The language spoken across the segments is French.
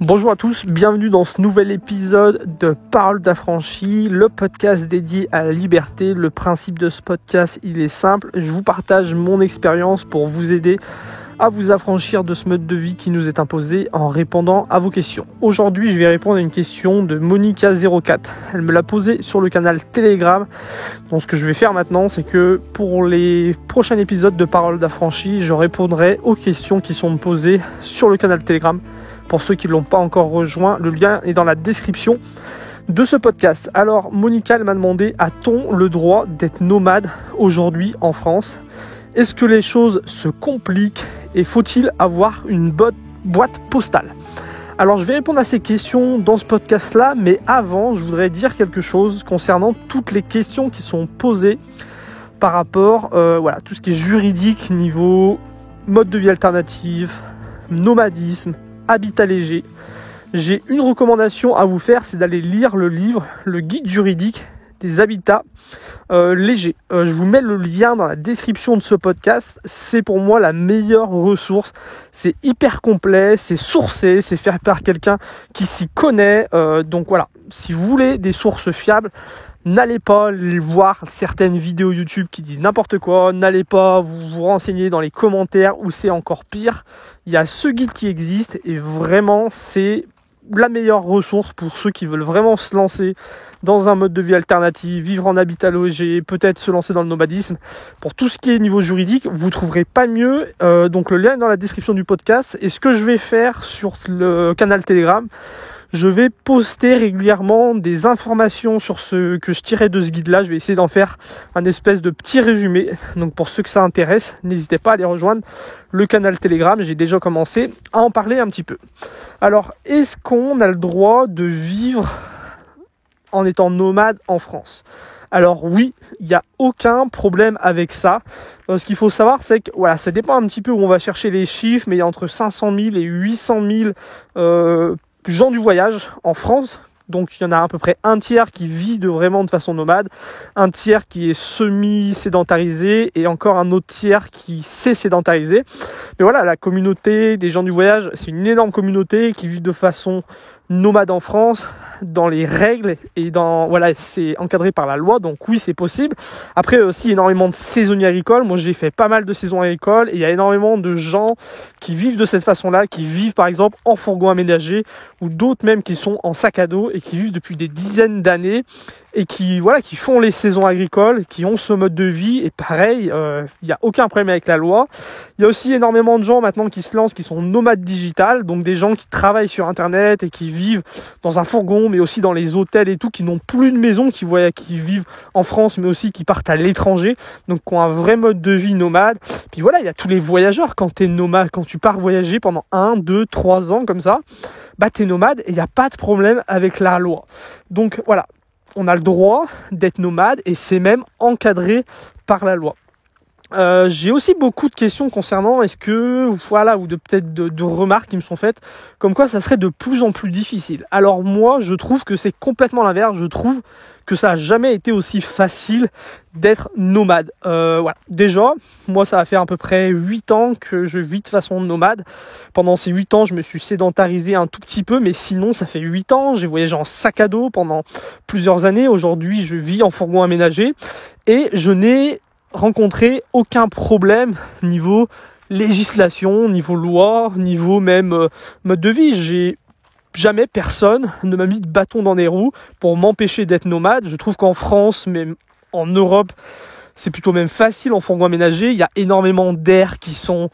Bonjour à tous, bienvenue dans ce nouvel épisode de Parole d'affranchi, le podcast dédié à la liberté. Le principe de ce podcast, il est simple, je vous partage mon expérience pour vous aider à vous affranchir de ce mode de vie qui nous est imposé en répondant à vos questions. Aujourd'hui, je vais répondre à une question de Monica04. Elle me l'a posée sur le canal Telegram. Donc ce que je vais faire maintenant, c'est que pour les prochains épisodes de Parole d'affranchi, je répondrai aux questions qui sont posées sur le canal Telegram. Pour ceux qui ne l'ont pas encore rejoint, le lien est dans la description de ce podcast. Alors, Monica elle m'a demandé, a-t-on le droit d'être nomade aujourd'hui en France ? Est-ce que les choses se compliquent et faut-il avoir une bonne boîte postale ? Alors, je vais répondre à ces questions dans ce podcast-là, mais avant, je voudrais dire quelque chose concernant toutes les questions qui sont posées par rapport à tout ce qui est juridique, niveau mode de vie alternatif, nomadisme, habitat léger. J'ai une recommandation à vous faire, c'est d'aller lire le livre, le guide juridique des habitats légers. Je vous mets le lien dans la description de ce podcast. C'est pour moi la meilleure ressource. C'est hyper complet, c'est sourcé, c'est fait par quelqu'un qui s'y connaît. Donc voilà, si vous voulez des sources fiables, n'allez pas voir certaines vidéos YouTube qui disent n'importe quoi, n'allez pas vous renseigner dans les commentaires où c'est encore pire. Il y a ce guide qui existe et vraiment c'est la meilleure ressource pour ceux qui veulent vraiment se lancer dans un mode de vie alternatif, vivre en habitat logé, peut-être se lancer dans le nomadisme. Pour tout ce qui est niveau juridique, vous trouverez pas mieux. Donc le lien est dans la description du podcast. Et ce que je vais faire sur le canal Telegram, je vais poster régulièrement des informations sur ce que je tirais de ce guide-là. Je vais essayer d'en faire un espèce de petit résumé. Donc pour ceux que ça intéresse, n'hésitez pas à aller rejoindre le canal Telegram. J'ai déjà commencé à en parler un petit peu. Alors, est-ce qu'on a le droit de vivre en étant nomade en France ? Alors oui, il n'y a aucun problème avec ça. Ce qu'il faut savoir, c'est que ça dépend un petit peu où on va chercher les chiffres, mais il y a entre 500 000 et 800 000 gens du voyage en France. Donc il y en a à peu près un tiers qui vit vraiment de façon nomade, un tiers qui est semi-sédentarisé et encore un autre tiers qui s'est sédentarisé. Mais voilà, la communauté des gens du voyage, c'est une énorme communauté qui vit de façon nomade en France, dans les règles et c'est encadré par la loi, donc oui c'est possible. Après aussi énormément de saisonniers agricoles, moi j'ai fait pas mal de saisons agricoles et il y a énormément de gens qui vivent de cette façon-là, qui vivent par exemple en fourgon aménagé ou d'autres même qui sont en sac à dos et qui vivent depuis des dizaines d'années et qui font les saisons agricoles, qui ont ce mode de vie et pareil, il n'y a aucun problème avec la loi. Il y a aussi énormément de gens maintenant qui se lancent, qui sont nomades digital, donc des gens qui travaillent sur internet et qui vivent dans un fourgon, mais aussi dans les hôtels et tout, qui n'ont plus de maison, qui vivent en France, mais aussi qui partent à l'étranger, donc qui ont un vrai mode de vie nomade. Puis voilà, il y a tous les voyageurs, quand tu es nomade, quand tu pars voyager pendant 1, 2, 3 ans comme ça, tu es nomade et il n'y a pas de problème avec la loi. Donc voilà, on a le droit d'être nomade et c'est même encadré par la loi. J'ai aussi beaucoup de questions concernant ou de remarques qui me sont faites comme quoi ça serait de plus en plus difficile. Alors moi je trouve que c'est complètement l'inverse. Je trouve que ça n'a jamais été aussi facile d'être nomade. Déjà, moi ça va faire à peu près 8 ans que je vis de façon nomade. Pendant ces 8 ans je me suis sédentarisé un tout petit peu, mais sinon ça fait 8 ans, j'ai voyagé en sac à dos pendant plusieurs années. Aujourd'hui je vis en fourgon aménagé et je n'ai rencontré aucun problème niveau législation, niveau loi, niveau même mode de vie. Jamais personne ne m'a mis de bâton dans les roues pour m'empêcher d'être nomade. Je trouve qu'en France, même en Europe, c'est plutôt même facile en fourgon aménagé. Il y a énormément d'aires qui sont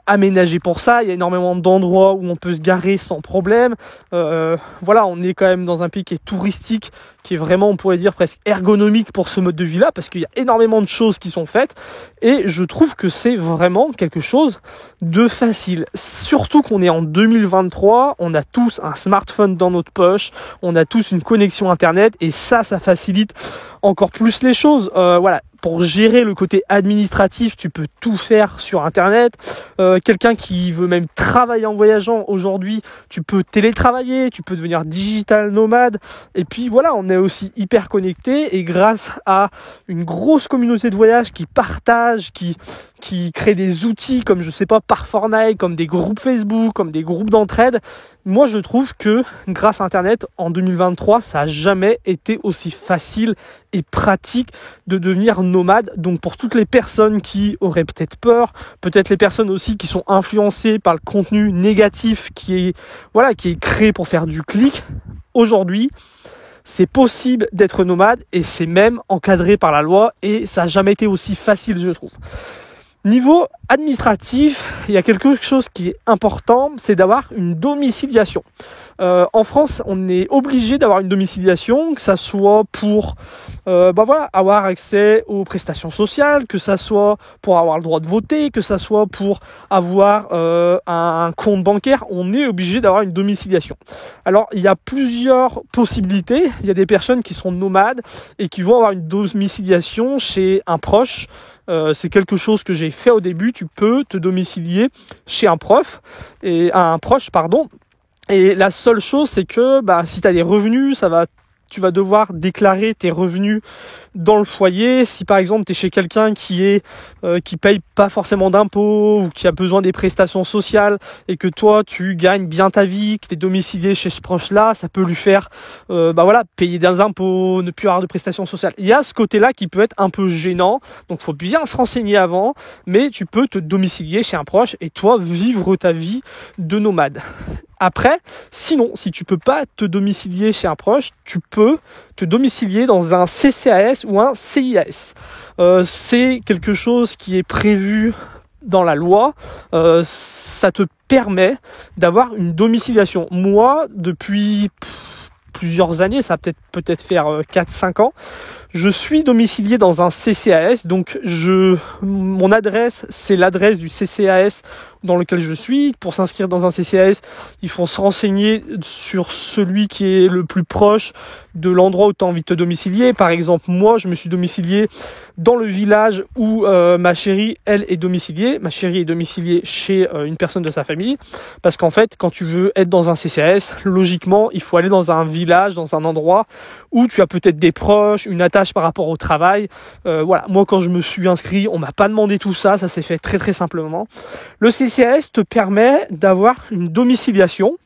aménagées pour ça. Il y a énormément d'endroits où on peut se garer sans problème. On est quand même dans un pays qui est touristique, qui est vraiment, on pourrait dire, presque ergonomique pour ce mode de vie-là, parce qu'il y a énormément de choses qui sont faites. Et je trouve que c'est vraiment quelque chose de facile. Surtout qu'on est en 2023, on a tous un smartphone dans notre poche, on a tous une connexion Internet, et ça facilite encore plus les choses. Pour gérer le côté administratif, tu peux tout faire sur Internet. Quelqu'un qui veut même travailler en voyageant, aujourd'hui, tu peux télétravailler, tu peux devenir digital nomade. Et puis voilà, on est aussi hyper connecté et grâce à une grosse communauté de voyage qui partage, qui qui créent des outils comme, je sais pas, Par4Night, comme des groupes Facebook, comme des groupes d'entraide. Moi, je trouve que grâce à Internet, en 2023, ça n'a jamais été aussi facile et pratique de devenir nomade. Donc, pour toutes les personnes qui auraient peut-être peur, peut-être les personnes aussi qui sont influencées par le contenu négatif qui est créé pour faire du clic, aujourd'hui, c'est possible d'être nomade et c'est même encadré par la loi et ça n'a jamais été aussi facile, je trouve. Niveau administratif, il y a quelque chose qui est important, c'est d'avoir une domiciliation. En France, on est obligé d'avoir une domiciliation, que ça soit pour avoir accès aux prestations sociales, que ça soit pour avoir le droit de voter, que ça soit pour avoir un compte bancaire. On est obligé d'avoir une domiciliation. Alors, il y a plusieurs possibilités. Il y a des personnes qui sont nomades et qui vont avoir une domiciliation chez un proche. C'est quelque chose que j'ai fait au début. Tu peux te domicilier chez un proche. Et la seule chose, c'est que si tu as des revenus, tu vas devoir déclarer tes revenus dans le foyer. Si par exemple tu es chez quelqu'un qui paye pas forcément d'impôts ou qui a besoin des prestations sociales et que toi tu gagnes bien ta vie, que tu es domicilié chez ce proche-là, ça peut lui faire payer des impôts, ne plus avoir de prestations sociales. Il y a ce côté-là qui peut être un peu gênant, donc il faut bien se renseigner avant, mais tu peux te domicilier chez un proche et toi vivre ta vie de nomade. Après, sinon, si tu peux pas te domicilier chez un proche, tu peux te domicilier dans un CCAS ou un CIAS. C'est quelque chose qui est prévu dans la loi. Ça te permet d'avoir une domiciliation. Moi, depuis plusieurs années, ça va peut-être faire 4-5 ans, je suis domicilié dans un CCAS, donc mon adresse, c'est l'adresse du CCAS dans lequel je suis. Pour s'inscrire dans un CCAS, il faut se renseigner sur celui qui est le plus proche de l'endroit où tu as envie de te domicilier. Par exemple, moi, je me suis domicilié dans le village où ma chérie, elle, est domiciliée. Ma chérie est domiciliée chez une personne de sa famille. Parce qu'en fait, quand tu veux être dans un CCAS, logiquement, il faut aller dans un village, dans un endroit où tu as peut-être des proches, une attache par rapport au travail. Moi, quand je me suis inscrit, on m'a pas demandé tout ça. Ça s'est fait très, très simplement. Le CCAS te permet d'avoir une domiciliation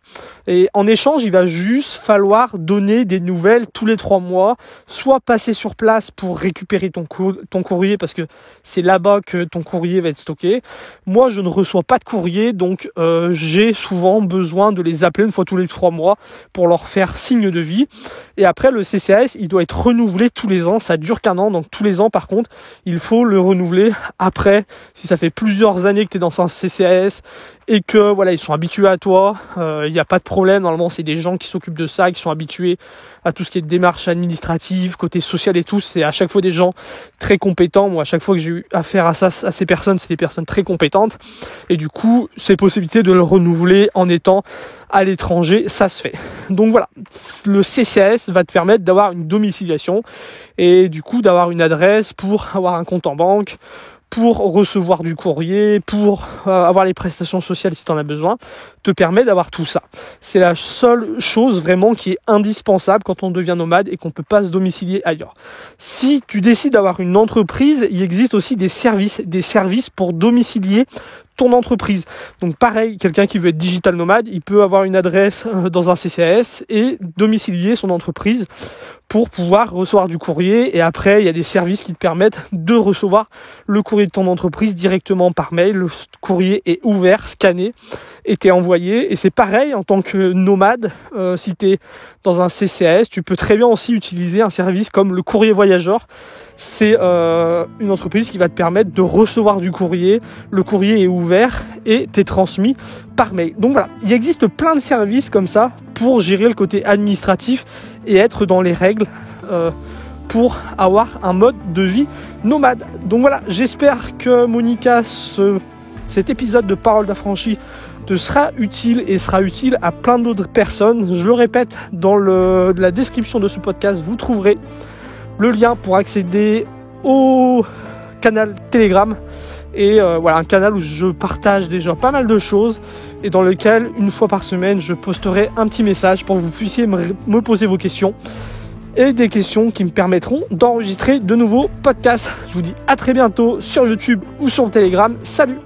et en échange, il va juste falloir donner des nouvelles tous les 3 mois, soit passer sur place pour récupérer ton courrier parce que c'est là-bas que ton courrier va être stocké. Moi, je ne reçois pas de courrier, donc j'ai souvent besoin de les appeler une fois tous les 3 mois pour leur faire signe de vie. Et après, le CCAS, il doit être renouvelé tous les ans. Ça dure qu'1 an, donc tous les ans, par contre, il faut le renouveler. Après, si ça fait plusieurs années que tu es dans un CCAS et que ils sont habitués à toi, il n'y a pas de problème. Normalement, c'est des gens qui s'occupent de ça, qui sont habitués à tout ce qui est démarche administrative, côté social et tout. C'est à chaque fois des gens très compétents. Moi, à chaque fois que j'ai eu affaire à ces personnes, c'est des personnes très compétentes. Et du coup, c'est possibilité de le renouveler en étant à l'étranger, ça se fait. Donc voilà, le CCAS va te permettre d'avoir une domiciliation et du coup d'avoir une adresse pour avoir un compte en banque, pour recevoir du courrier, pour avoir les prestations sociales si tu en as besoin, te permet d'avoir tout ça. C'est la seule chose vraiment qui est indispensable quand on devient nomade et qu'on ne peut pas se domicilier ailleurs. Si tu décides d'avoir une entreprise, il existe aussi des services pour domicilier ton entreprise. Donc pareil, quelqu'un qui veut être digital nomade, il peut avoir une adresse dans un CCAS et domicilier son entreprise pour pouvoir recevoir du courrier. Et après, il y a des services qui te permettent de recevoir le courrier de ton entreprise directement par mail. Le courrier est ouvert, scanné et t'es envoyé. Et c'est pareil en tant que nomade, si tu es dans un CCAS, tu peux très bien aussi utiliser un service comme le courrier voyageur. C'est une entreprise qui va te permettre de recevoir du courrier. Le courrier est ouvert et t'es transmis par mail. Donc voilà, il existe plein de services comme ça pour gérer le côté administratif et être dans les règles pour avoir un mode de vie nomade. Donc voilà, j'espère que Monica, cet épisode de Parole d'affranchi te sera utile et sera utile à plein d'autres personnes. Je le répète, dans la description de ce podcast, vous trouverez le lien pour accéder au canal Telegram et un canal où je partage déjà pas mal de choses et dans lequel une fois par semaine je posterai un petit message pour que vous puissiez me poser vos questions et des questions qui me permettront d'enregistrer de nouveaux podcasts. Je vous dis à très bientôt sur YouTube ou sur le Telegram. Salut!